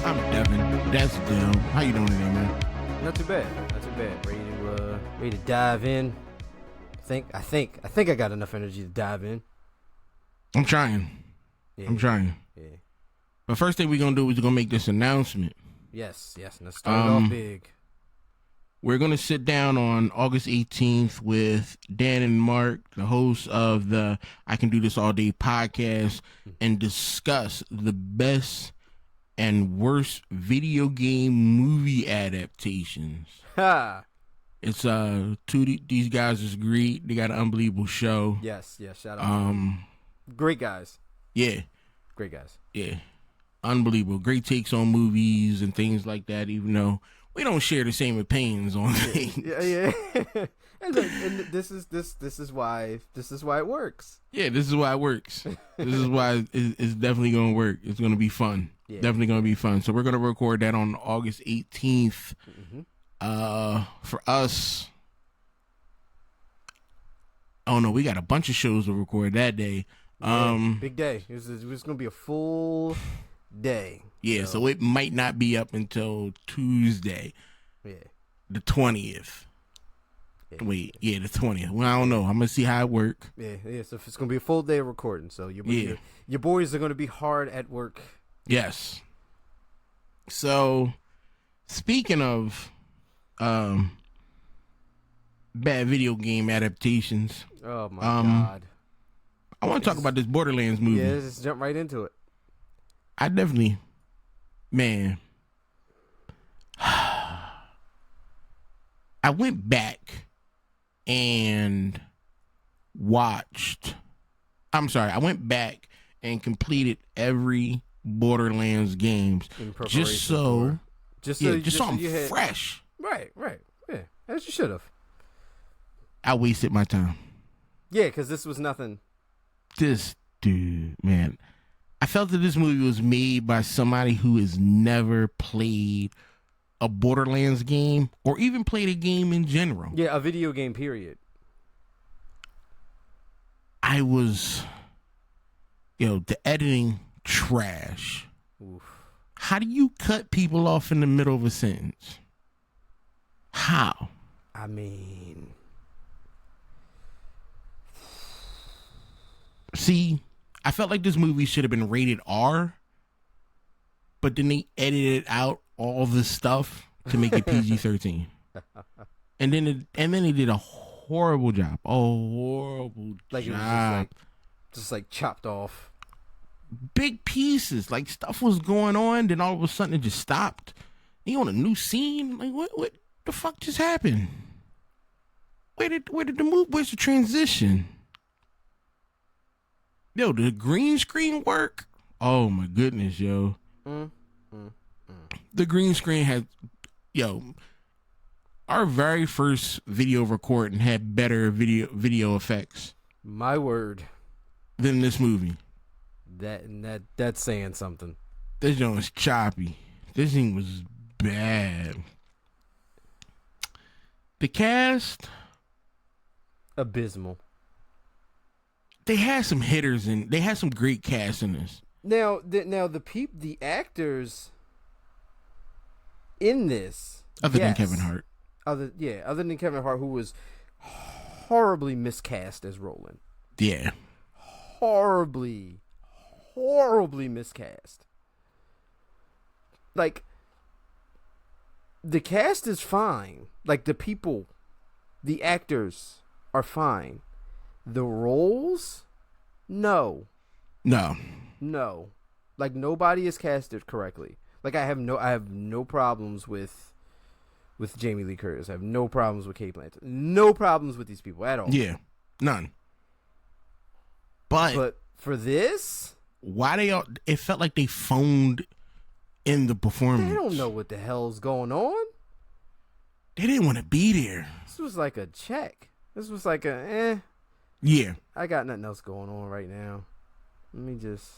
I'm Devin. That's Dill. How you doing today, man? Not too bad. Not too bad. Ready to dive in. I think I got enough energy to dive in. I'm trying. Yeah, I'm trying. Yeah. But first thing we're gonna do is we're gonna make this announcement. Yes. Let's start it off big. We're gonna sit down on August 18th with Dan and Mark, the hosts of the I Can Do This All Day podcast, and discuss the best and worst video game movie adaptations. Ha! It's these guys is great. They got an unbelievable show. Yes, shout out. Great guys. Yeah. Great guys. Yeah. Unbelievable. Great takes on movies and things like that, even though we don't share the same opinions on things. Yeah. and this is why it works. Yeah, this is why it works. This is why it's definitely going to work. It's going to be fun. Yeah. Definitely going to be fun. So we're going to record that on August 18th. For us, oh no, we got a bunch of shows to record that day. Big day. It's going to be a full day. Yeah, so it might not be up until Tuesday. Yeah. The 20th. Yeah. Wait, yeah, the 20th. Well, I don't know. I'm going to see how it work. Yeah. So it's going to be a full day of recording. So your boys are going to be hard at work. Yes. So, speaking of bad video game adaptations. Oh my God. I want to talk about this Borderlands movie. Yeah, let's just jump right into it. I definitely, man. I went back and I went back and completed every Borderlands games just so I'm fresh. Right. Yeah, as you should have. I wasted my time. Yeah, because this was nothing. This dude, man. I felt that this movie was made by somebody who has never played a Borderlands game or even played a game in general. Yeah, a video game, period. The editing, trash. Oof. How do you cut people off in the middle of a sentence? How? I mean... See, I felt like this movie should have been rated R, but then they edited out all the stuff to make it PG-13. And then they did a horrible job. A horrible job. It was just chopped off. Big pieces. Like stuff was going on, then all of a sudden it just stopped. You on a new scene? Like what the fuck just happened? Where's the transition? Yo, the green screen work? Oh my goodness, yo. The green screen had, our very first video recording had better video effects. My word. Than this movie. That's saying something. This joint was choppy. This thing was bad. The cast? Abysmal. They had some hitters and they had some great cast in this. Now the actors in this, other than Kevin Hart, other than Kevin Hart, who was horribly miscast as Roland. Yeah, horribly miscast. Like the cast is fine. Like the actors are fine. The roles, no. Like nobody is casted correctly. Like I have no problems with Jamie Lee Curtis. I have no problems with Kate Blanchett. No problems with these people at all. Yeah, none. But for this, it felt like they phoned in the performance. They don't know what the hell's going on. They didn't want to be there. This was like a check. This was like a Yeah. I got nothing else going on right now. Let me just...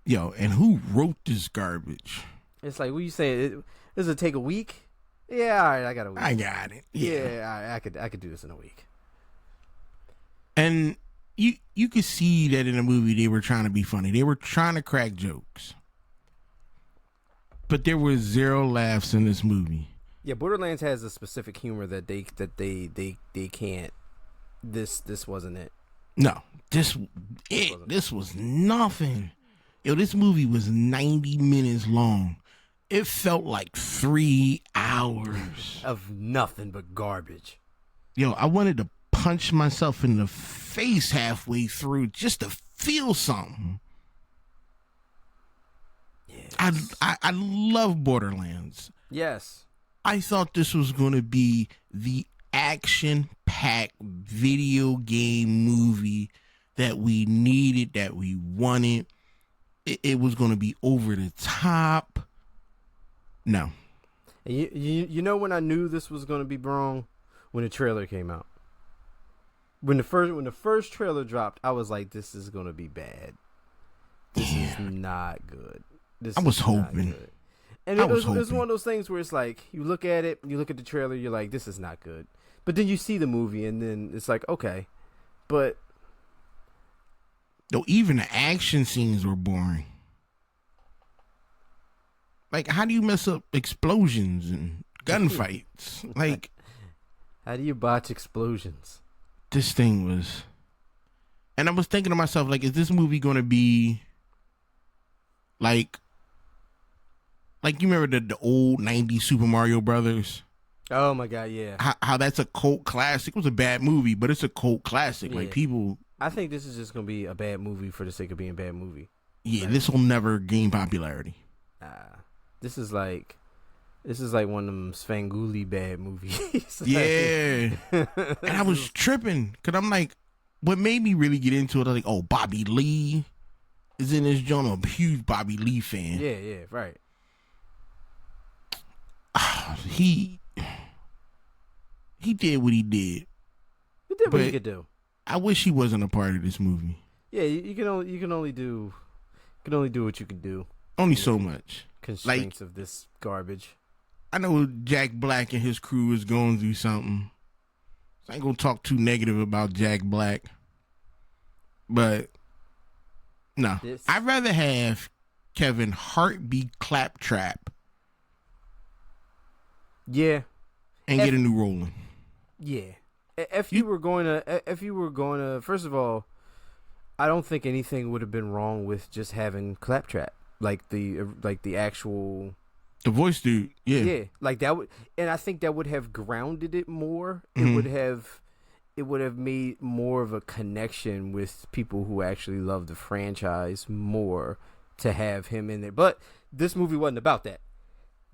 Yo, and who wrote this garbage? It's like, what you saying? Does it take a week? Yeah, all right, I got a week. I got it. Yeah, all right, I could do this in a week. And you could see that in the movie they were trying to be funny. They were trying to crack jokes. But there were 0 laughs in this movie. Yeah, Borderlands has a specific humor that they can't. This wasn't it. No, this was nothing. Yo, this movie was 90 minutes long. It felt like 3 hours of nothing but garbage. Yo, I wanted to punch myself in the face halfway through just to feel something. Yes. I love Borderlands. Yes. I thought this was going to be the action-packed video game movie that we needed, that we wanted. It was going to be over the top. No. You know when I knew this was going to be wrong? When the trailer came out. When the first trailer dropped, I was like, this is going to be bad. This is not good. I was hoping. And it was one of those things where it's like, you look at it, you look at the trailer, you're like, this is not good. But then you see the movie, and then it's like, okay. But though even the action scenes were boring. Like, how do you mess up explosions and gunfights? Like, how do you botch explosions? This thing was... And I was thinking to myself, like, is this movie going to be like you remember the old 90s Super Mario Brothers? Oh, my God, yeah. How that's a cult classic. It was a bad movie, but it's a cult classic. Yeah. Like, people... I think this is just going to be a bad movie for the sake of being a bad movie. Yeah, like, this will never gain popularity. This is like one of them Svengoolie bad movies. Yeah. And I was tripping because I'm like, what made me really get into it, I was like, oh, Bobby Lee is in this joint. I'm a huge Bobby Lee fan. Yeah, right. He did what he did. He did what he could do. I wish he wasn't a part of this movie. Yeah, you can only do what you can do. Only so much. Constraints of this garbage. I know Jack Black and his crew is going through something. So I ain't gonna talk too negative about Jack Black. But no. I'd rather have Kevin Hart be Claptrap. Yeah. And get a new role in. Yeah. If you were going to, first of all, I don't think anything would have been wrong with just having Claptrap. Like the actual, the voice dude, yeah, like that would, and I think that would have grounded it more. Mm-hmm. It would have made more of a connection with people who actually love the franchise more to have him in there. But this movie wasn't about that.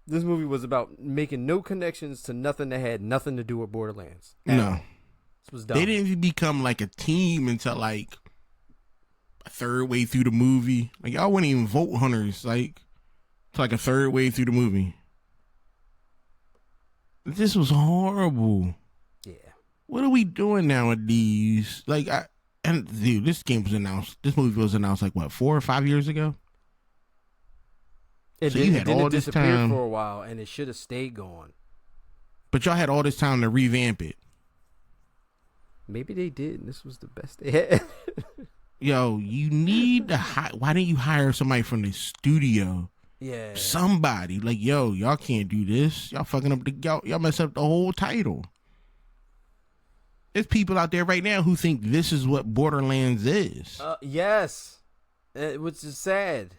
This movie was about making no connections to nothing that had nothing to do with Borderlands. No, this was dumb. They didn't even become like a team until like a third way through the movie. Like, y'all weren't even vote hunters, like, to like a third way through the movie. This was horrible. Yeah. What are we doing nowadays? Like, dude, this movie was announced like, what, 4 or 5 years ago? It disappeared for a while, and it should have stayed going. But y'all had all this time to revamp it. Maybe they did, and this was the best they had. Yo, you need to why didn't you hire somebody from the studio? Yeah. Somebody. Like, yo, y'all can't do this. Y'all fucking up y'all mess up the whole title. There's people out there right now who think this is what Borderlands is. Yes. Which is sad.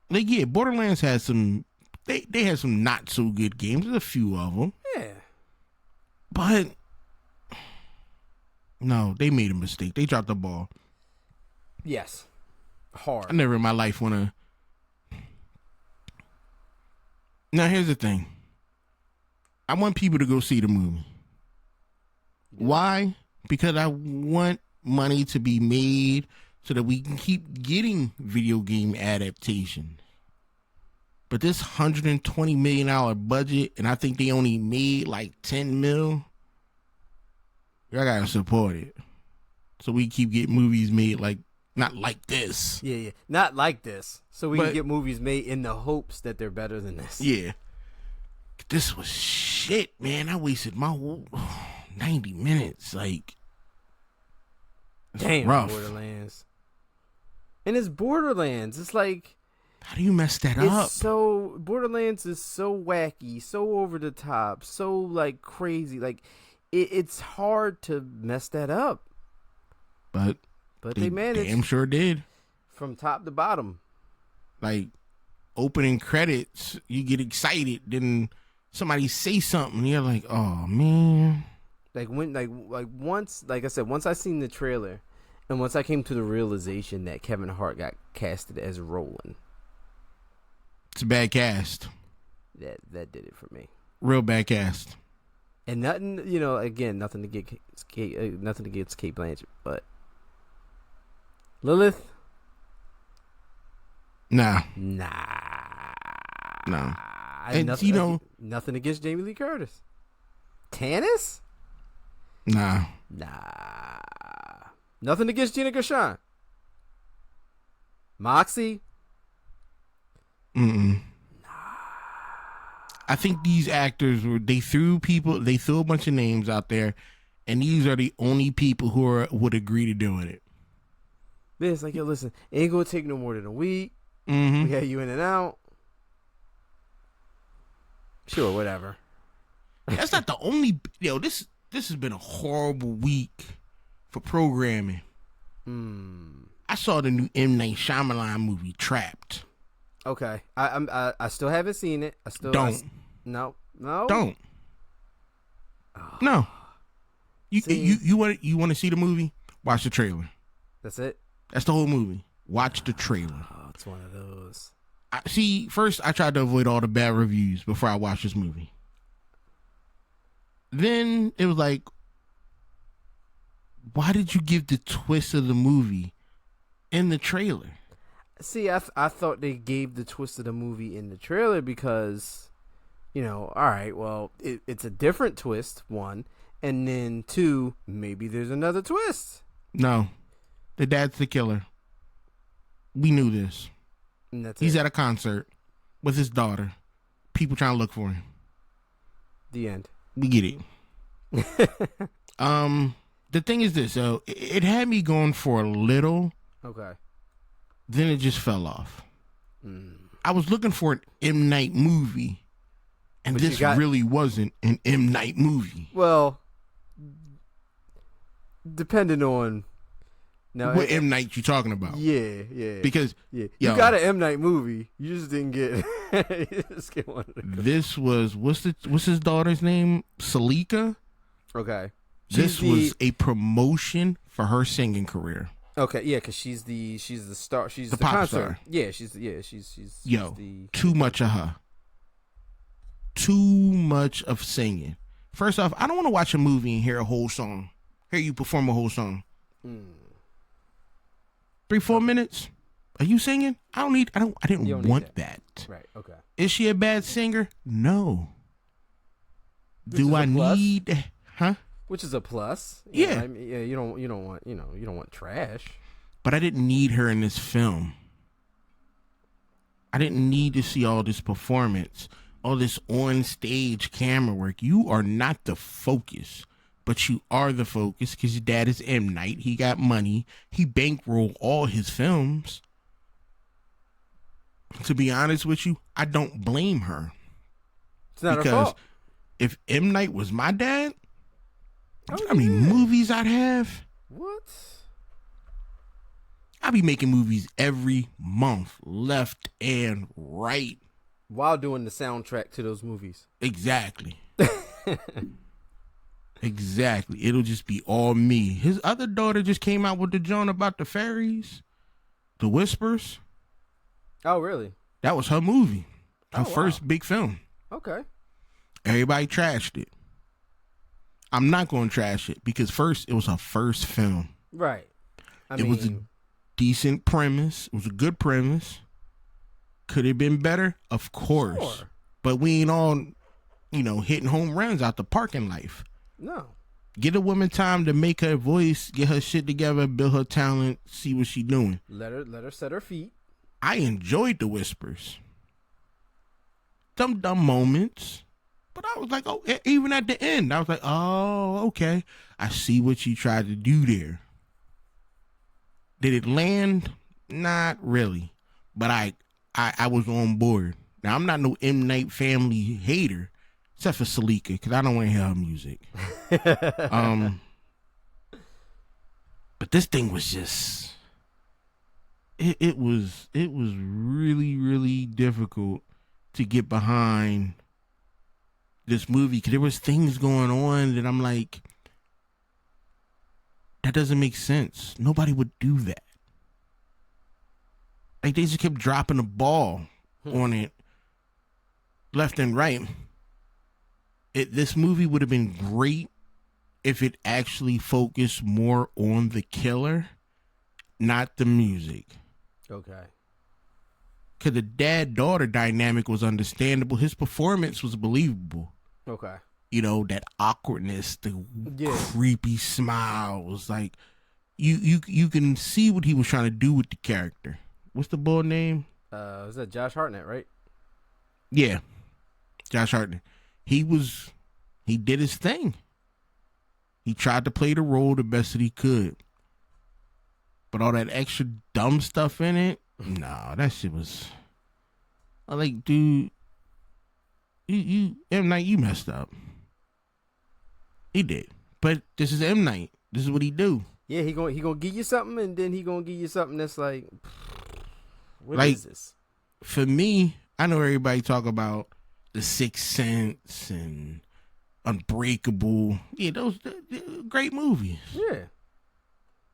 Like, yeah, Borderlands has some, they had some not so good games. There's a few of them. Yeah. But, no, they made a mistake. They dropped the ball. Yes. Hard. I never in my life want to. Now, here's the thing. I want people to go see the movie. Yeah. Why? Because I want money to be made so that we can keep getting video game adaptations. But this $120 million budget, and I think they only made like 10 mil, y'all gotta support it. So we keep getting movies made like, not like this. Yeah. Not like this. So we can get movies made in the hopes that they're better than this. Yeah. This was shit, man. I wasted my whole 90 minutes. Like, damn, rough. Borderlands. And it's Borderlands. It's like, How do you mess that up? Borderlands is so wacky, so over the top, so like crazy. Like it's hard to mess that up. But they managed. Damn sure did. From top to bottom. Like opening credits, you get excited, then somebody say something, and you're like, oh man. Like once I seen the trailer, and once I came to the realization that Kevin Hart got casted as Roland. It's a bad cast. That did it for me. Real bad cast. And nothing, again, nothing against Kate Blanchett, but Lilith. Nah. No. And nothing against Jamie Lee Curtis. Tannis. Nah. Nothing against Gina Gershon. Moxie. I think these actors they threw a bunch of names out there, and these are the only people who would agree to doing it. It's like, yo, listen, it ain't gonna take no more than a week. Mm-hmm. We had you in and out. Sure, whatever. That's not the only. This has been a horrible week for programming. I saw the new M. Night Shyamalan movie, Trapped. Okay, I still haven't seen it. No. Don't. Oh. No. You want to see the movie? Watch the trailer. That's it. That's the whole movie. Watch the trailer. Oh, it's one of those. First I tried to avoid all the bad reviews before I watched this movie. Then it was like, why did you give the twist of the movie in the trailer? See, I thought they gave the twist of the movie in the trailer because, all right, well, it's a different twist, one, and then two, maybe there's another twist. No, the dad's the killer. We knew this. And that's He's at a concert with his daughter. People trying to look for him. The end. We get it. The thing is this, so it had me going for a little. Okay. Then it just fell off. I was looking for an M. Night movie, and this really wasn't an M. Night movie. Well, depending on what M. Night you talking about? Yeah. Because you got an M. Night movie, you just didn't get. You just get one. This was what's his daughter's name? Salika. Okay. This was a promotion for her singing career. Okay, yeah, because she's the star. She's the pop concert. star. Yeah, she's too much of her. Too much of singing. First off, I don't want to watch a movie and hear a whole song. Hear you perform a whole song. 3-4 minutes. Are you singing? I didn't want that. Right. Okay. Is she a bad singer? No. Do I need? Huh? Which is a plus. Yeah. You don't want trash. But I didn't need her in this film. I didn't need to see all this performance, all this on stage camera work. You are not the focus, but you are the focus because your dad is M. Night. He got money. He bankrolled all his films. To be honest with you, I don't blame her. It's not her fault. If M. Night was my dad, how many movies I'd have? What? I'd be making movies every month, left and right. While doing the soundtrack to those movies. Exactly. Exactly. It'll just be all me. His other daughter just came out with the joint about the fairies, the Whispers. Oh, really? That was her movie. Her first big film. Okay. Everybody trashed it. I'm not going to trash it because first, it was her first film. Right. It was a decent premise. It was a good premise. Could it have been better? Of course. Sure. But we ain't all, hitting home runs out the park in life. No. Get a woman time to make her voice, get her shit together, build her talent, see what she doing. Let her set her feet. I enjoyed the Whispers. Some dumb moments. But I was like, oh, even at the end, I was like, oh, okay. I see what you tried to do there. Did it land? Not really. But I I was on board. Now I'm not no M Night family hater, except for Salika, because I don't want to hear her music. But this thing was just it was really, really difficult to get behind this movie, because there was things going on that I'm like, that doesn't make sense. Nobody would do that. Like, they just kept dropping the ball on it left and right. This movie would have been great if it actually focused more on the killer, not the music. Okay. Because the dad-daughter dynamic was understandable. His performance was believable. Okay. You know, that awkwardness, the creepy smiles. Like, you can see what he was trying to do with the character. What's the boy name? Was that Josh Hartnett, right? Yeah. Josh Hartnett. He did his thing. He tried to play the role the best that he could. But all that extra dumb stuff in it, nah, that shit was... I'm like, dude, you M. Night, you messed up. He did. But this is M. Night. This is what he do. Yeah, he gonna give you something, and then he gonna give you something that's like, what like, is this? For me, I know everybody talk about The Sixth Sense and Unbreakable. Yeah, those great movies. Yeah.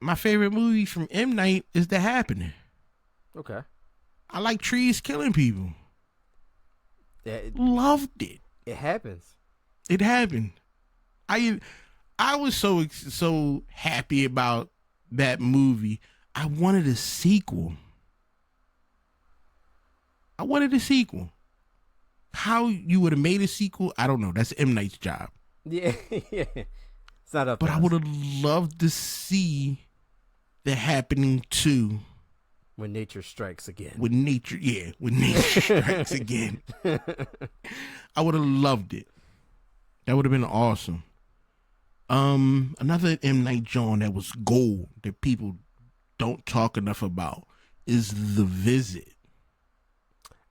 My favorite movie from M. Night is The Happening. Okay. I like trees killing people. Loved it. It happens. It happened. I was so happy about that movie. I wanted a sequel. How you would have made a sequel, I don't know. That's M. Night's job. Yeah, yeah. It's not up. But I would have loved to see The Happening 2. When nature strikes again. When nature strikes again. I would have loved it. That would have been awesome. Another M. Night John that was gold that people don't talk enough about is The Visit.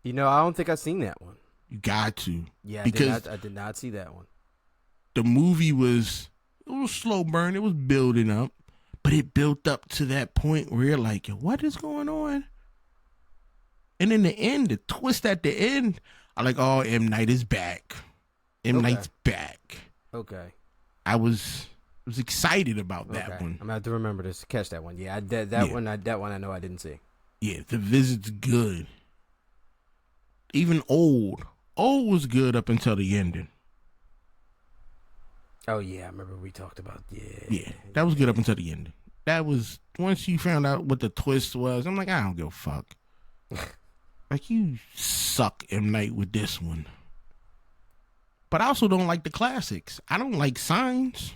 You know, I don't think I've seen that one. You got to. Yeah, because I did not see that one. The movie was slow burn. It was building up, but it built up to that point where you're like, what is going on? And in the end, the twist at the end, I'm like, oh, M. Night is back. Night's back. Okay. I was excited about that one. I'm gonna have to remember to catch that one. Yeah, that one I know I didn't see. Yeah, The Visit's good. Even Old was good up until the ending. Oh yeah, I remember we talked about that was good up until the ending. That was once you found out what the twist was. I'm like, I don't give a fuck. Like, you suck, M. Night, with this one. But I also don't like the classics. I don't like Signs.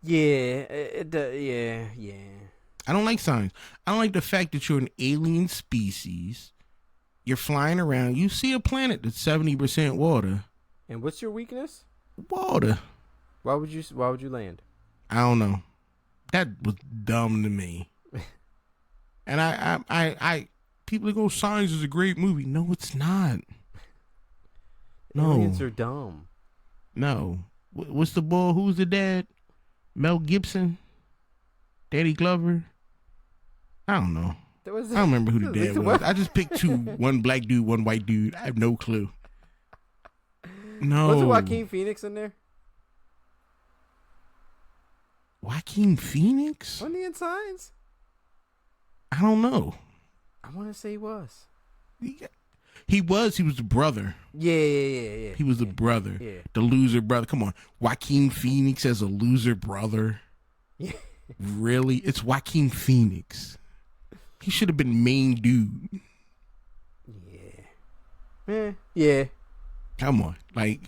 Yeah, yeah. I don't like Signs. I don't like the fact that you're an alien species. You're flying around. You see a planet that's 70% water. And what's your weakness? Water. Why would you land? I don't know. That was dumb to me. And I people go, Signs is a great movie. No, it's not. No. Aliens are dumb. No. What's the boy? Who's the dad? Mel Gibson? Danny Glover? I don't know. I don't remember who the dad was. I just picked two. One black dude, one white dude. I have no clue. No. Wasn't Joaquin Phoenix in there? Joaquin Phoenix? Wasn't he in Signs? I don't know. I want to say he was. He was the brother. Yeah. He was the brother. Yeah. The loser brother. Come on. Joaquin Phoenix as a loser brother? Yeah. Really? It's Joaquin Phoenix. He should have been main dude. Yeah. Yeah. Come on. Like,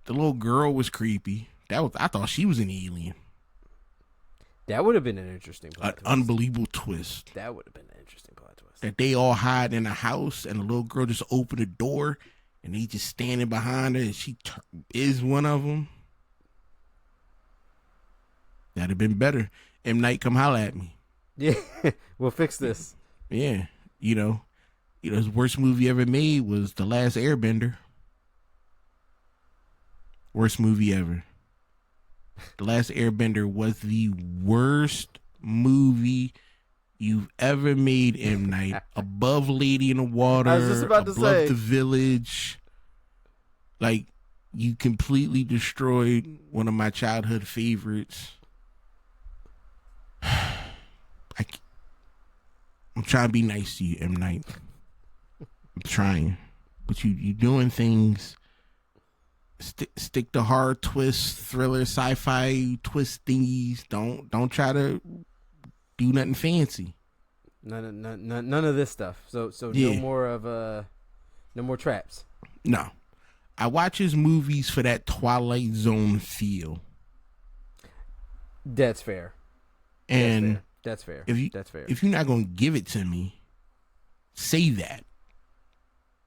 the little girl was creepy. I thought she was an alien. That would have been an interesting plot twist. Unbelievable twist. That would have been an interesting plot twist. That they all hide in a house and the little girl just opened the door and he just standing behind her and she is one of them. That'd have been better. M. Night, come holler at me. Yeah, we'll fix this. Yeah, you know, You know, his worst movie ever made was The Last Airbender. Worst movie ever. The Last Airbender was the worst movie you've ever made, M. Night. Above Lady in the Water, I was just about to above say. The Village. Like, you completely destroyed one of my childhood favorites. I'm trying to be nice to you, M. Night. I'm trying. But you doing things. Stick to horror, twist, thriller, sci-fi twist thingies. Don't try to do nothing fancy. None of this stuff. So Yeah. no more traps. No. I watch his movies for that Twilight Zone feel. That's fair. And that's fair. That's fair. If you're not gonna give it to me, say that.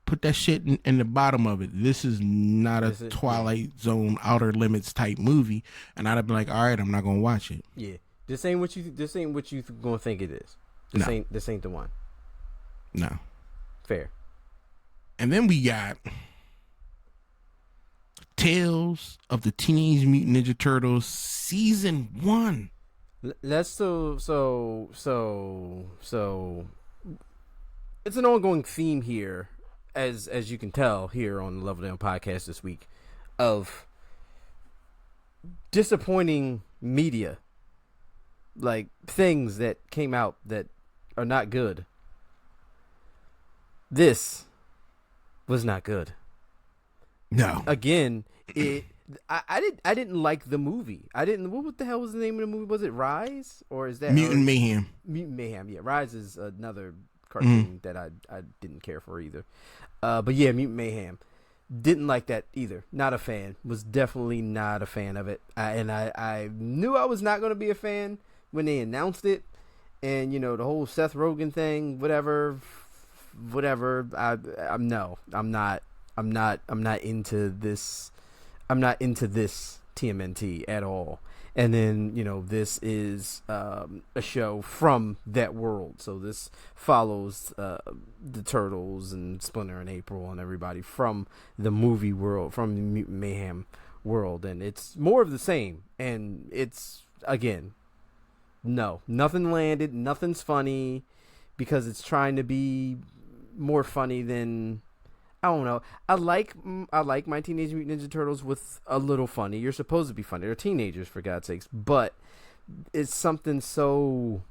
Put that shit in the bottom of it. This is not a Twilight Zone Outer Limits type movie, and I'd be like, all right, I'm not gonna watch it. Yeah, this ain't what you gonna think it is. This ain't the one. No. Fair. And then we got Tales of the Teenage Mutant Ninja Turtles Season 1. Let's so it's an ongoing theme here, as you can tell here on the Level Down podcast this week, of disappointing media, like things that came out that are not good. This was not good. No. Again, I didn't like the movie. What the hell was the name of the movie? Was it Rise, or is that Mutant Mayhem? Mutant Mayhem. Yeah, Rise is another cartoon that I didn't care for either. But yeah, Mutant Mayhem. Didn't like that either. Not a fan. Was definitely not a fan of it. I knew I was not going to be a fan when they announced it, and the whole Seth Rogen thing, whatever. I'm not into this. I'm not into this TMNT at all. And then, this is a show from that world. So this follows the Turtles and Splinter and April and everybody from the movie world, from the Mutant Mayhem world. And it's more of the same. And it's, again, no. Nothing landed. Nothing's funny because it's trying to be more funny than... I don't know. I like my Teenage Mutant Ninja Turtles with a little funny. You're supposed to be funny. They're teenagers, for God's sakes. But it's something so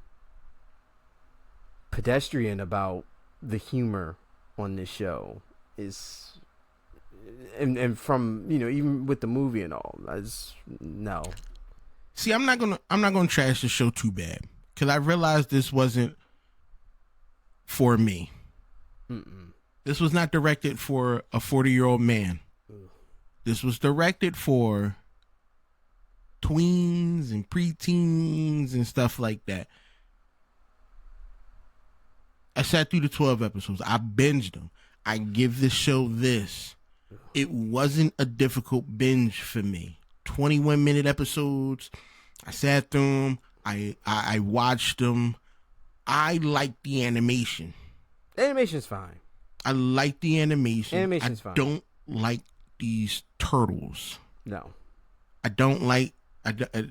pedestrian about the humor on this show. And from even with the movie and all, no. See, I'm not gonna trash the show too bad because I realized this wasn't for me. Mm-mm. This was not directed for a 40-year-old man. This was directed for tweens and preteens and stuff like that. I sat through the 12 episodes. I binged them. I give this show this. It wasn't a difficult binge for me. 21-minute episodes. I sat through them. I watched them. I liked the animation. The animation's fine. I like the animation. Animation's fine. I don't like these turtles. No. I don't like... the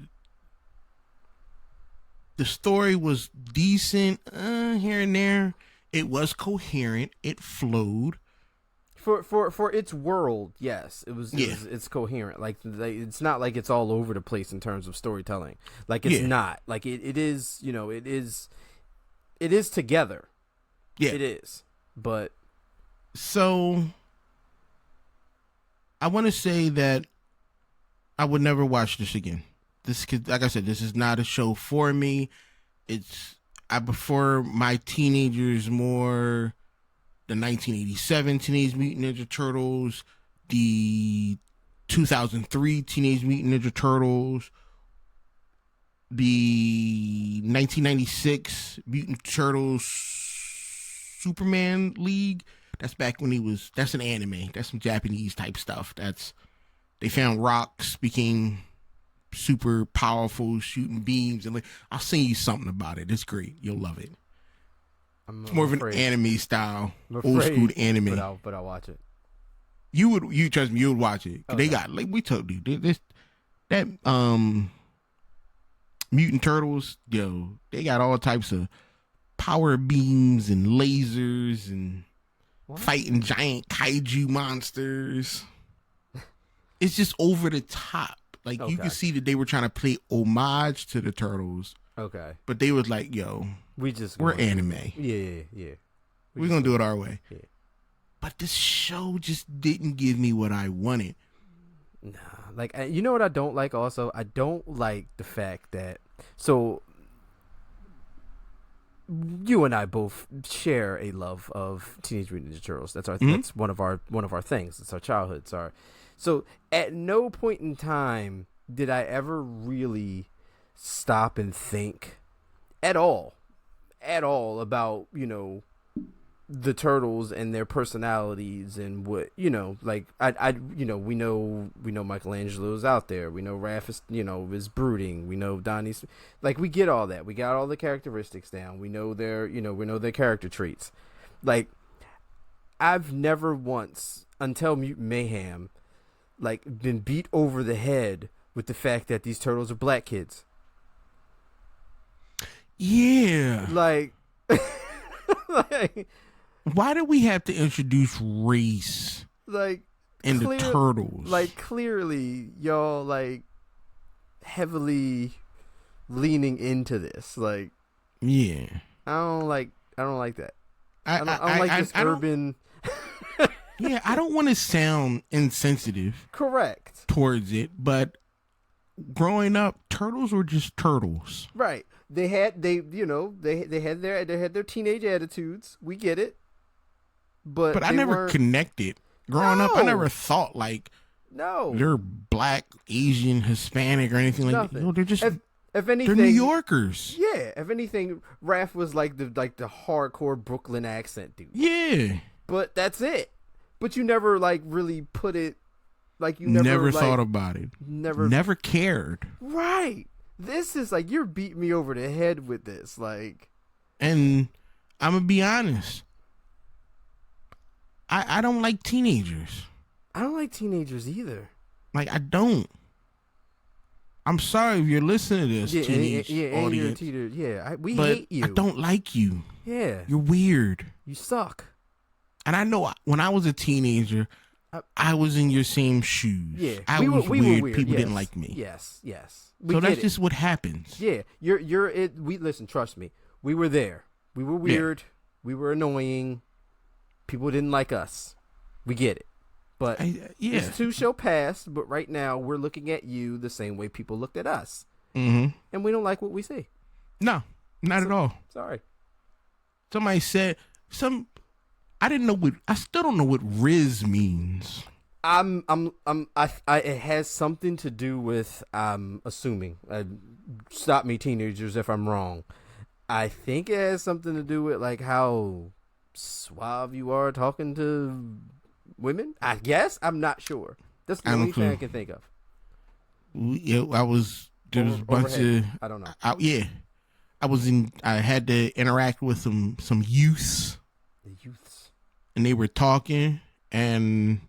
story was decent here and there. It was coherent. It flowed. For its world, yes. It's coherent. Like, it's not like it's all over the place in terms of storytelling. Like, it's not. Like, it is, it is together. Yeah. It is. But... So, I want to say that I would never watch this again. Like I said, this is not a show for me. I prefer my teenagers more. The 1987 Teenage Mutant Ninja Turtles, the 2003 Teenage Mutant Ninja Turtles, the 1996 Mutant Turtles Superman League. That's back when that's an anime. That's some Japanese type stuff. They found rocks, became super powerful, shooting beams. And I'll send you something about it. It's great. You'll love it. It's more of an anime style, old school anime. But I'll watch it. You trust me, you would watch it. Okay. They got, like we told you, that Mutant Turtles, yo, they got all types of power beams and lasers and fighting giant kaiju monsters. It's just over the top. Like, you can see that they were trying to play homage to the Turtles. Okay. But they was like, yo, we're anime. Yeah. We're going to do it our way. Yeah. But this show just didn't give me what I wanted. Nah. Like, you know what I don't like also? I don't like the fact that... So, you and I both share a love of Teenage Mutant Ninja Turtles. That's that's one of our things. It's our childhoods. So at no point in time did I ever really stop and think at all about, the Turtles and their personalities and what, like we know Michelangelo's out there. We know Raph is, is brooding. We know Donnie's, like, we get all that. We got all the characteristics down. We know their character traits. Like, I've never once, until Mutant Mayhem, like, been beat over the head with the fact that these Turtles are black kids. Yeah. Like, why do we have to introduce race, like, in the Turtles? Like, clearly, y'all, like, heavily leaning into this. Like, yeah, I don't like that. I don't like this urban. Yeah, I don't want to sound insensitive. Correct. Towards it, but growing up, Turtles were just Turtles. Right. They had their teenage attitudes. We get it. But I never connected. Growing up, I never thought like, they're black, Asian, Hispanic, or anything like that. No, they're just if anything, they're New Yorkers. Yeah. If anything, Raph was like the hardcore Brooklyn accent dude. Yeah. But that's it. But you never like really put it, like, you never thought about it. Never cared. Right. This is like, you're beating me over the head with this, like. And I'm gonna be honest. I don't like teenagers. I don't like teenagers either. Like, I don't. I'm sorry if you're listening to this, teenage audience. We hate you. I don't like you. Yeah. You're weird. You suck. And I know when I was a teenager, I was in your same shoes. Yeah. I was weird. People didn't like me. Yes. So that's just what happens. Yeah. You're it. Listen, trust me. We were there. We were weird. Yeah. We were annoying. People didn't like us. We get it. But this too shall pass. But right now, we're looking at you the same way people looked at us. Mm-hmm. And we don't like what we see. No, not at all. Sorry. Somebody said I didn't know what. I still don't know what Riz means. It has something to do with, assuming. Stop me, teenagers, if I'm wrong. I think it has something to do with, like, how suave you are talking to women. I guess. I'm not sure. That's the only thing I can think of. Yeah, there's a bunch of. I don't know. I had to interact with some youths. The youths. And they were talking, and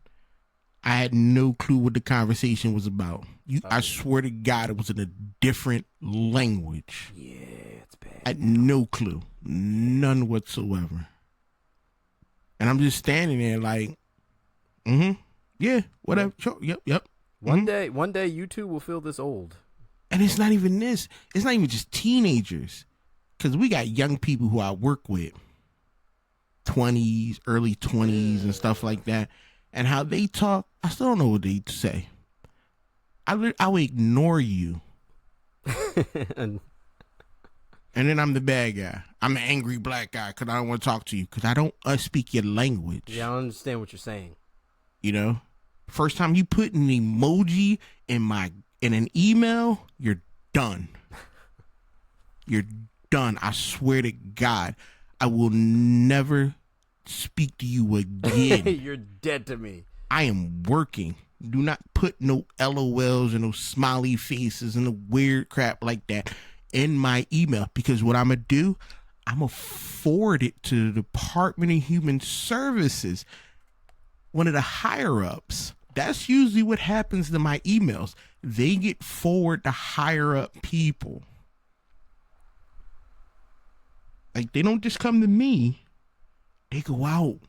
I had no clue what the conversation was about. I swear to God, it was in a different language. Yeah, it's bad. I had no clue. None whatsoever. And I'm just standing there like, yeah, whatever. Sure, yep. One day, you two will feel this old. And it's not even this. It's not even just teenagers. Because we got young people who I work with. 20s, early 20s and stuff like that. And how they talk, I still don't know what they say. I will ignore you. And then I'm the bad guy. I'm the angry black guy because I don't want to talk to you because I don't speak your language. Yeah, I don't understand what you're saying. You know? First time you put an emoji in an email, you're done. You're done. I swear to God, I will never speak to you again. You're dead to me. I am working. Do not put no LOLs and no smiley faces and the weird crap like that in my email because what I'm going to do, I'm going to forward it to the Department of Human Services, one of the higher ups. That's usually what happens to my emails. They get forward to higher up people. Like, they don't just come to me. They go out.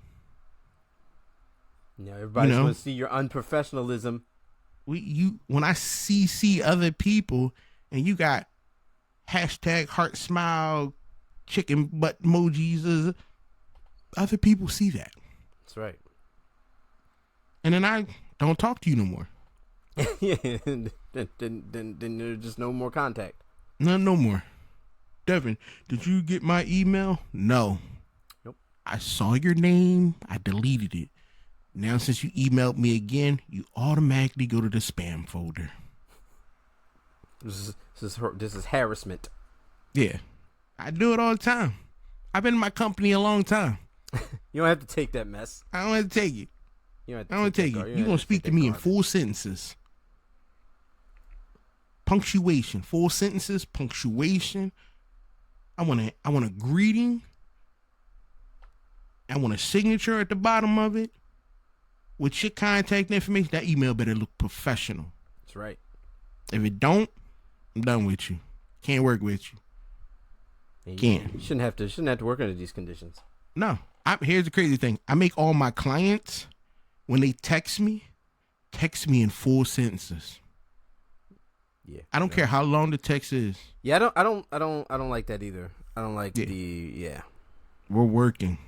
Yeah, everybody's going to see your unprofessionalism. When I see other people and you got hashtag heart smile, chicken butt emojis, other people see that. That's right. And then I don't talk to you no more. Yeah, then there's just no more contact. No more. Devin, did you get my email? No. Nope. I saw your name. I deleted it. Now, since you emailed me again, you automatically go to the spam folder. This is harassment. Yeah. I do it all the time. I've been in my company a long time. You don't have to take that mess. I don't have to take it. I don't take it. You're going to speak to me in full sentences. Punctuation. Full sentences, punctuation. I want a greeting. I want a signature at the bottom of it. With your contact information, that email better look professional. That's right. If it don't, I'm done with you. Can't work with you. Can't. You shouldn't have to work under these conditions. No. Here's the crazy thing. I make all my clients, when they text me in full sentences. Yeah. I don't care how long the text is. Yeah, I don't like that either. I don't like yeah. We're working.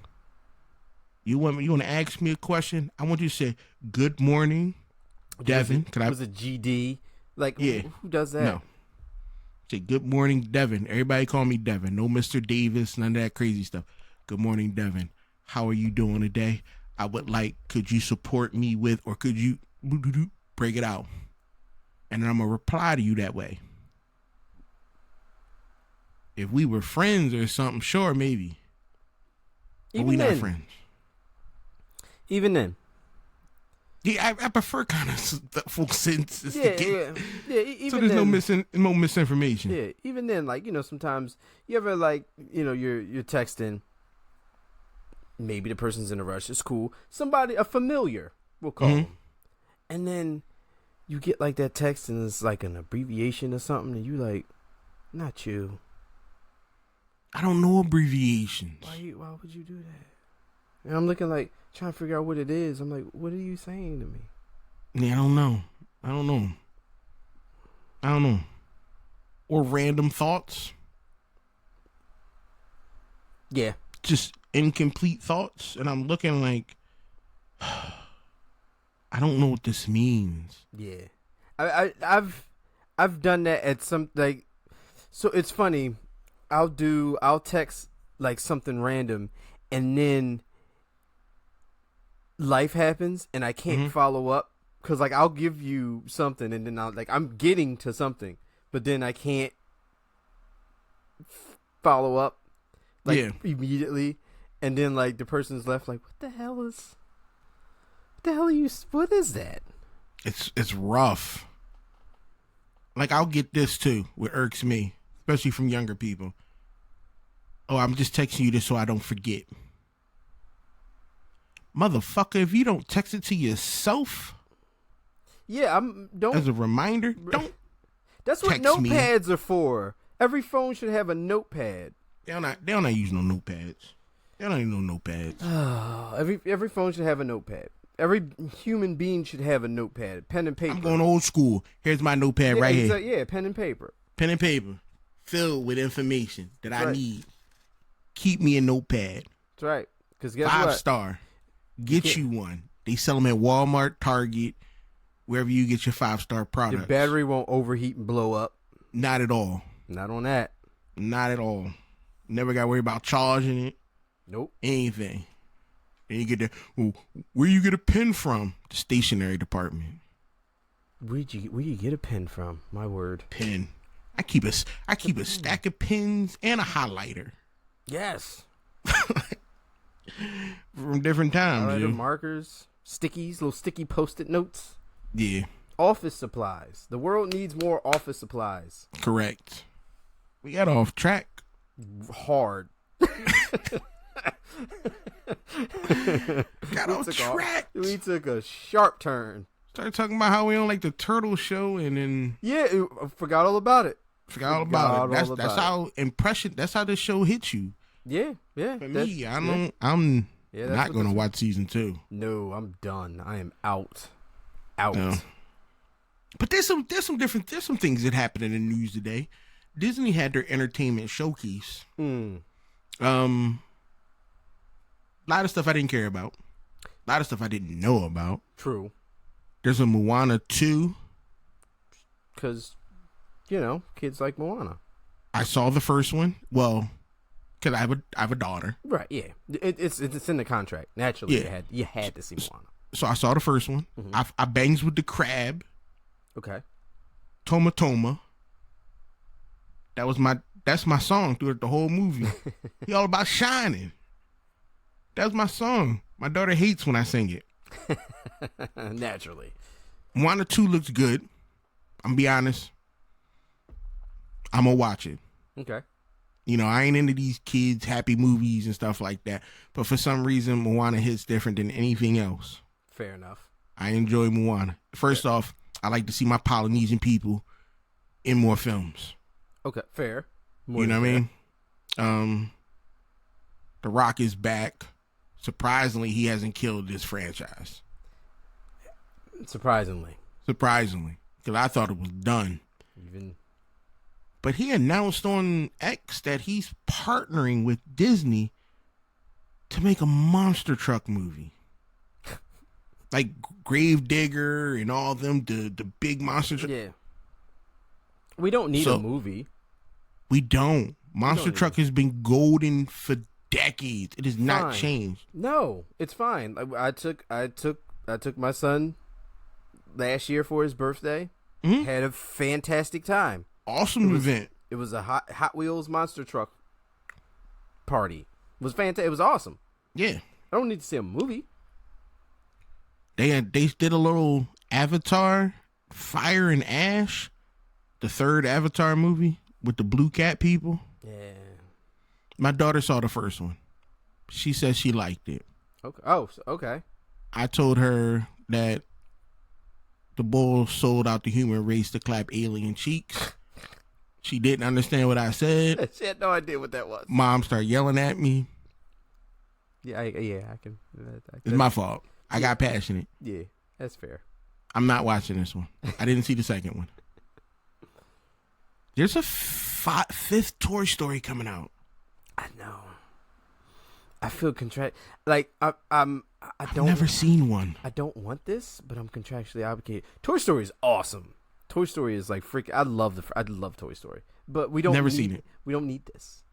You want to ask me a question? I want you to say, "Good morning, Devin." Was it GD? Like, yeah. Who does that? No. Say, "Good morning, Devin." Everybody call me Devin. No Mr. Davis, none of that crazy stuff. Good morning, Devin. How are you doing today? I would like, could you support me with, or could you break it out? And then I'm going to reply to you that way. If we were friends or something, sure, maybe. But we not friends. Even then. Yeah, I prefer kind of full sentences. Yeah. Even so there's then, no misinformation. Yeah, even then, like, sometimes you ever, like, you're texting. Maybe the person's in a rush. It's cool. Somebody, a familiar, we'll call them. And then you get like that text and it's like an abbreviation or something, and you like, not you. I don't know abbreviations. Why would you do that? And I'm looking like, trying to figure out what it is. I'm like, what are you saying to me? Yeah, I don't know. Or random thoughts. Yeah. Just incomplete thoughts. And I'm looking like, I don't know what this means. Yeah. I've done that at some, like, so it's funny. I'll text like something random, and then life happens and I can't follow up, because like I'll give you something and then I'm getting to something, but then I can't follow up immediately, and then like the person's left like, what the hell are you, what is that? It's rough. Like, I'll get this too, what irks me, especially from younger people. Oh, I'm just texting you this so I don't forget. Motherfucker, if you don't text it to yourself, don't, as a reminder, don't. That's what notepads are for. Every phone should have a notepad. They don't use no notepads. They don't use no notepads. Every phone should have a notepad. Every human being should have a notepad, pen and paper. I'm going old school. Here's my notepad right here. Yeah, pen and paper. Pen and paper filled with information that I need. Keep me a notepad. That's right. Because guess 5 what? star. Get you one. They sell them at Walmart, Target, wherever you get your 5-star products. Your battery won't overheat and blow up. Not at all. Not on that. Not at all. Never got to worry about charging it. Nope. Anything. Then you get where you get a pen from? The stationery department. Where you get a pen from? My word. Pen. I keep a stack of pens and a highlighter. Yes. From different times. Highlighter, markers, stickies, little sticky post-it notes. Yeah. Office supplies. The world needs more office supplies. Correct. We got off track. Hard. Got off track. We took a sharp turn. Started talking about how we don't like the Turtle show, and then I forgot all about it. Forgot all about it. That's how impression. That's how the show hits you. Yeah. For me, I'm not going to watch season 2. No, I'm done. I am out. No. But there's some things that happened in the news today. Disney had their entertainment showcase. A lot of stuff I didn't care about. A lot of stuff I didn't know about. True. There's a Moana 2. Because, kids like Moana. I saw the first one. Well, because I have a daughter. Right, yeah. It's in the contract. Naturally, you had to see Moana. So I saw the first one. Mm-hmm. I bangs with the crab. Okay. Toma Toma. That's my song throughout the whole movie. He all about shining. That's my song. My daughter hates when I sing it. Naturally. Moana 2 looks good. I'm gonna be honest. I'm gonna watch it. Okay. I ain't into these kids' happy movies and stuff like that. But for some reason, Moana hits different than anything else. Fair enough. I enjoy Moana. First off, I like to see my Polynesian people in more films. Okay, fair. You know what I mean? The Rock is back. Surprisingly, he hasn't killed this franchise. Surprisingly. Because I thought it was done. But he announced on X that he's partnering with Disney to make a monster truck movie. Like Gravedigger and all them, the big monster truck. Yeah. We don't need a movie. We don't. Monster truck has been golden for decades. It has not changed. No, it's fine. I took my son last year for his birthday. Mm-hmm. Had a fantastic time. Awesome event. It was a Hot Wheels monster truck party. It was fantastic. It was awesome. Yeah. I don't need to see a movie. They did a little Avatar, Fire and Ash, the third Avatar movie with the blue cat people. Yeah. My daughter saw the first one. She said she liked it. Okay. Oh, okay. I told her that the bull sold out the human race to clap alien cheeks. She didn't understand what I said. She had no idea what that was. Mom started yelling at me. Yeah, I can. It's my fault. I got passionate. Yeah, that's fair. I'm not watching this one. I didn't see the second one. There's a fifth Toy Story coming out. I know. I feel like I've never seen one. I don't want this, but I'm contractually obligated. Toy Story is awesome. Toy Story is like freaking. I love Toy Story, but we don't seen it. We don't need this.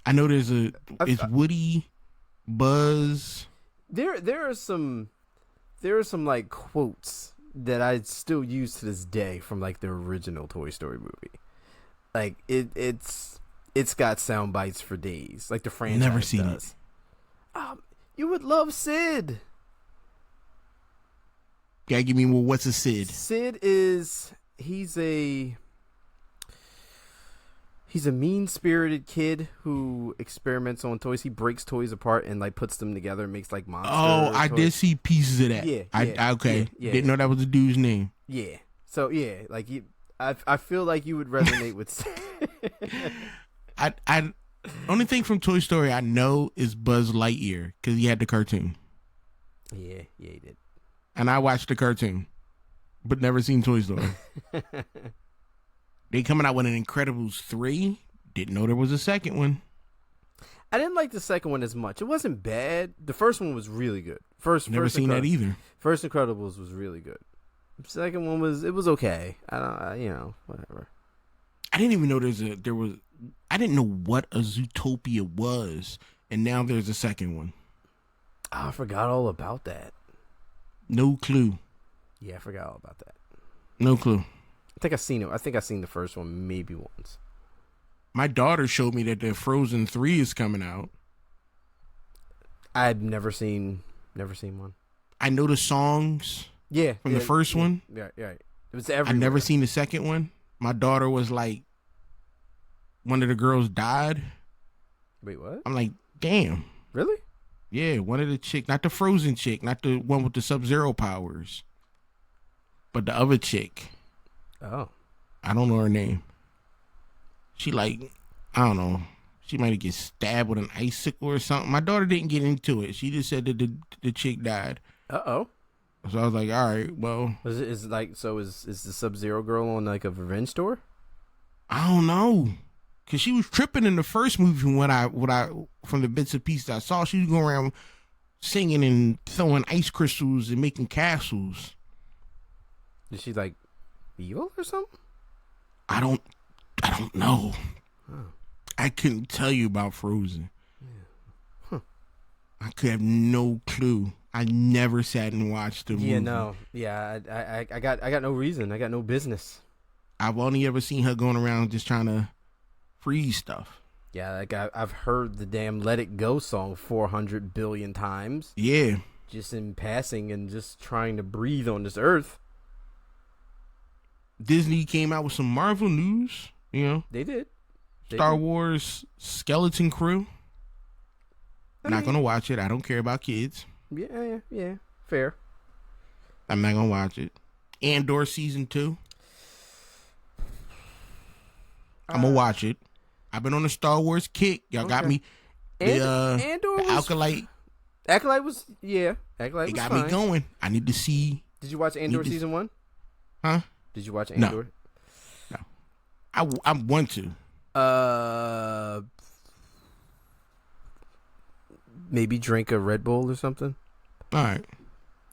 I know it's Woody, Buzz. There are some like quotes that I still use to this day from like the original Toy Story movie. Like it's got sound bites for days. Like the franchise Never seen does. You would love Sid. Yeah, give me what's a Sid? Sid is he's a mean-spirited kid who experiments on toys. He breaks toys apart and like puts them together and makes like monsters. Oh, I did see pieces of that. Yeah. Okay. Yeah. Didn't know that was the dude's name. Yeah. So yeah, like I feel like you would resonate with Sid. I only thing from Toy Story I know is Buzz Lightyear because he had the cartoon. Yeah, he did. And I watched the cartoon, but never seen Toy Story. They coming out with an Incredibles 3. Didn't know there was a second one. I didn't like the second one as much. It wasn't bad. The first one was really good. Never seen that either. First Incredibles was really good. The second one was okay. Whatever. I didn't even know I didn't know what a Zootopia was, and now there's a second one. Oh, I forgot all about that. No clue. Yeah, I forgot all about that. No clue. I think I've seen it. I think I've seen the first one maybe once. My daughter showed me that the Frozen 3 is coming out. I'd never seen one. I know the songs. Yeah, from the first one. Yeah. It was everywhere. I never seen the second one. My daughter was like, one of the girls died. Wait, what? I'm like, damn. Really? Yeah, one of the chick, not the frozen chick, not the one with the Sub-Zero powers, but the other chick. Oh. I don't know her name. She like, I don't know. She might have get stabbed with an icicle or something. My daughter didn't get into it. She just said that the chick died. Uh-oh. So I was like, all right, well. Is the Sub-Zero girl on like a revenge tour? I don't know. Cause she was tripping in the first movie from the bits and pieces I saw. She was going around singing and throwing ice crystals and making castles. Is she like evil or something? I don't know. Huh. I couldn't tell you about Frozen. Yeah. Huh. I could have no clue. I never sat and watched the movie. Yeah, no. Yeah, I got no reason. I got no business. I've only ever seen her going around just trying to freeze stuff. Yeah, like I've heard the damn "Let It Go" song 400 billion times. Yeah. Just in passing and just trying to breathe on this earth. Disney came out with some Marvel news. You know, They did. Star Wars Skeleton Crew. Not gonna watch it. I don't care about kids. Yeah. Fair. I'm not gonna watch it. Andor season 2. I'm gonna watch it. I've been on a Star Wars kick. Y'all got me. Andor the was, Acolyte. Acolyte was Acolyte It was got fine. me going. I need to see. Did you watch Andor season 1? Huh? Did you watch Andor? No. I want to. Maybe drink a Red Bull or something. All right.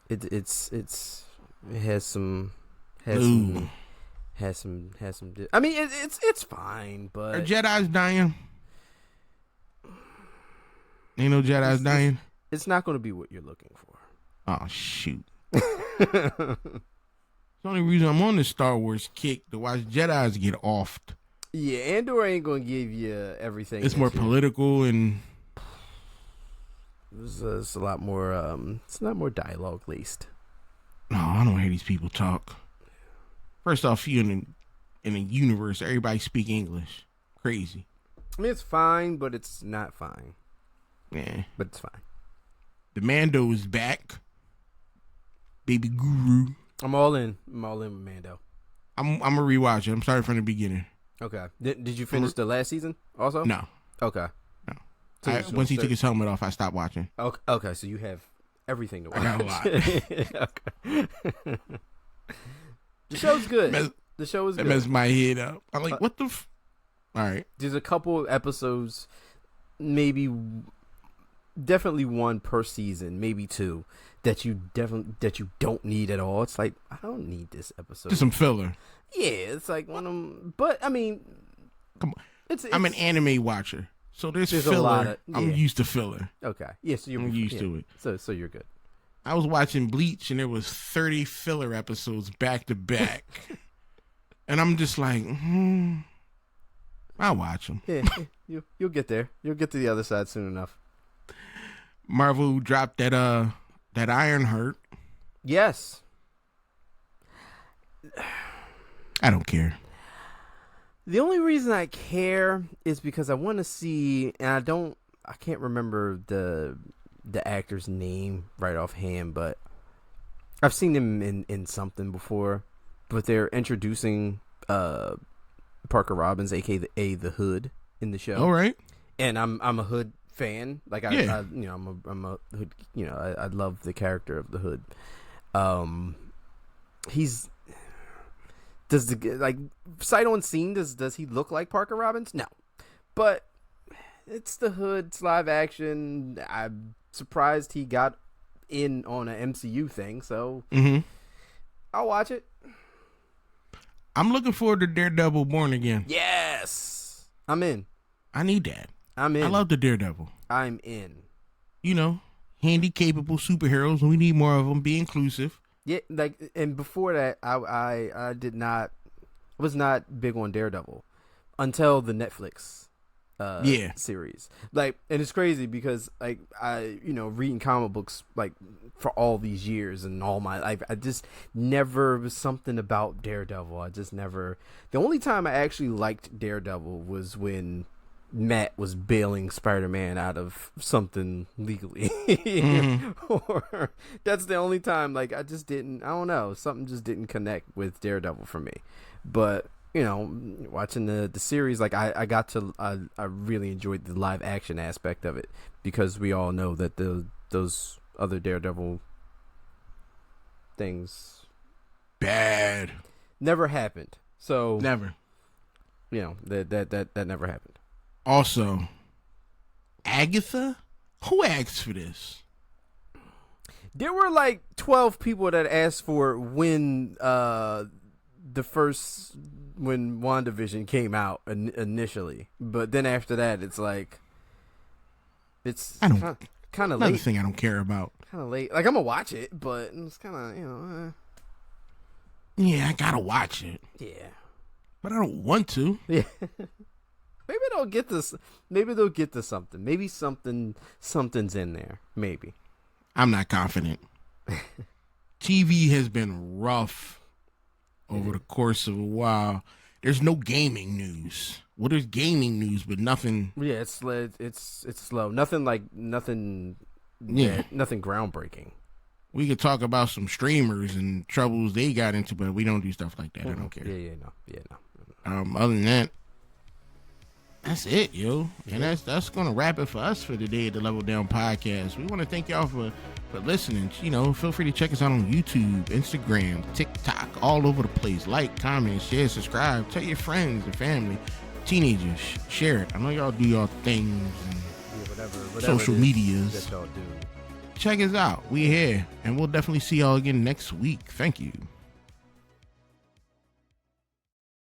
It has some I mean, it's fine, but Are Jedi's dying? Ain't no Jedi's dying. It's not going to be what you're looking for. Oh shoot! The only reason I'm on this Star Wars kick to watch Jedi's get offed. Yeah, Andor ain't going to give you everything. It's more political and it's a lot more. It's not more dialogue laced. no, I don't hear these people talk. First off, you in a universe, everybody speak English. Crazy. I mean, it's fine, but it's not fine. Yeah, But it's fine. the Mando is back. Baby Guru. I'm all in. with Mando. I'm gonna rewatch it. I'm starting from the beginning. Okay. Did you finish the last season also? No. Okay. No. So Once he took his helmet off, I stopped watching. Okay. So you have everything to watch. I got a lot. Okay. The show's good. The show is That good. messed my head up. I'm like, what the all right. There's a couple episodes, definitely one per season, maybe two, that you don't need at all. It's like, I don't need this episode. Just some filler. Yeah, it's like one of them. But I mean, Come on. it's I'm an anime watcher, so there's a lot filler. of, I'm used to filler. Okay. Yeah, so I'm used to it. So you're good. I was watching Bleach, and there was 30 filler episodes back to back, and I'm just like, I'll watch them. Yeah, you'll get there. You'll get to the other side soon enough. Marvel dropped that Ironheart. Yes. I don't care. The only reason I care is because I want to see, and I can't remember the actor's name right offhand, but I've seen him in something before. But they're introducing Parker Robbins, aka the Hood, in the show. All right. And I'm a Hood fan. Like I'm a Hood. I love the character of the Hood. Does sight unseen, does he look like Parker Robbins? No, but it's the Hood. It's live action. I'm surprised he got in on an MCU thing, so I'll watch it. I'm looking forward to Daredevil Born Again. Yes, I'm in. I need that. I'm in. I love the Daredevil. I'm in. Handy, capable superheroes. We need more of them. Be inclusive. Yeah, and before that, I was not big on Daredevil until the Netflix series. And it's crazy because reading comic books for all these years and all my life, I just never was something about Daredevil. I just never. The only time I actually liked Daredevil was when Matt was bailing Spider-Man out of something legally. Or that's the only time, like, I don't know, something just didn't connect with Daredevil for me. But, you know, watching the series, like, I really enjoyed the live action aspect of it, because we all know that those other Daredevil things bad never happened. So never, you know, that never happened. Also, Agatha, who asked for this? There were like 12 people that asked for it when when WandaVision came out initially, but then after that, it's like it's kind of late. Another thing I don't care about. Kind of late. Like, I'm gonna watch it, but it's kind of, you know. Yeah, I gotta watch it. Yeah, but I don't want to. Yeah. Maybe they'll get this. Maybe they'll get to something. Maybe something's in there. Maybe. I'm not confident. TV has been rough over the course of a while. There's no gaming news. Well, there's gaming news, but nothing. Yeah, it's slow. Nothing groundbreaking. We could talk about some streamers and troubles they got into, but we don't do stuff like that. I don't care. No. Other than that, that's it, yo. And that's gonna wrap it for us for today at the Level Down Podcast. We want to thank y'all for listening. You know, feel free to check us out on YouTube, Instagram, TikTok, all over the place. Like, comment, share, subscribe. Tell your friends and family, teenagers, share it. I know y'all do y'all things and whatever social medias. That y'all do. Check us out. We here, and we'll definitely see y'all again next week. Thank you.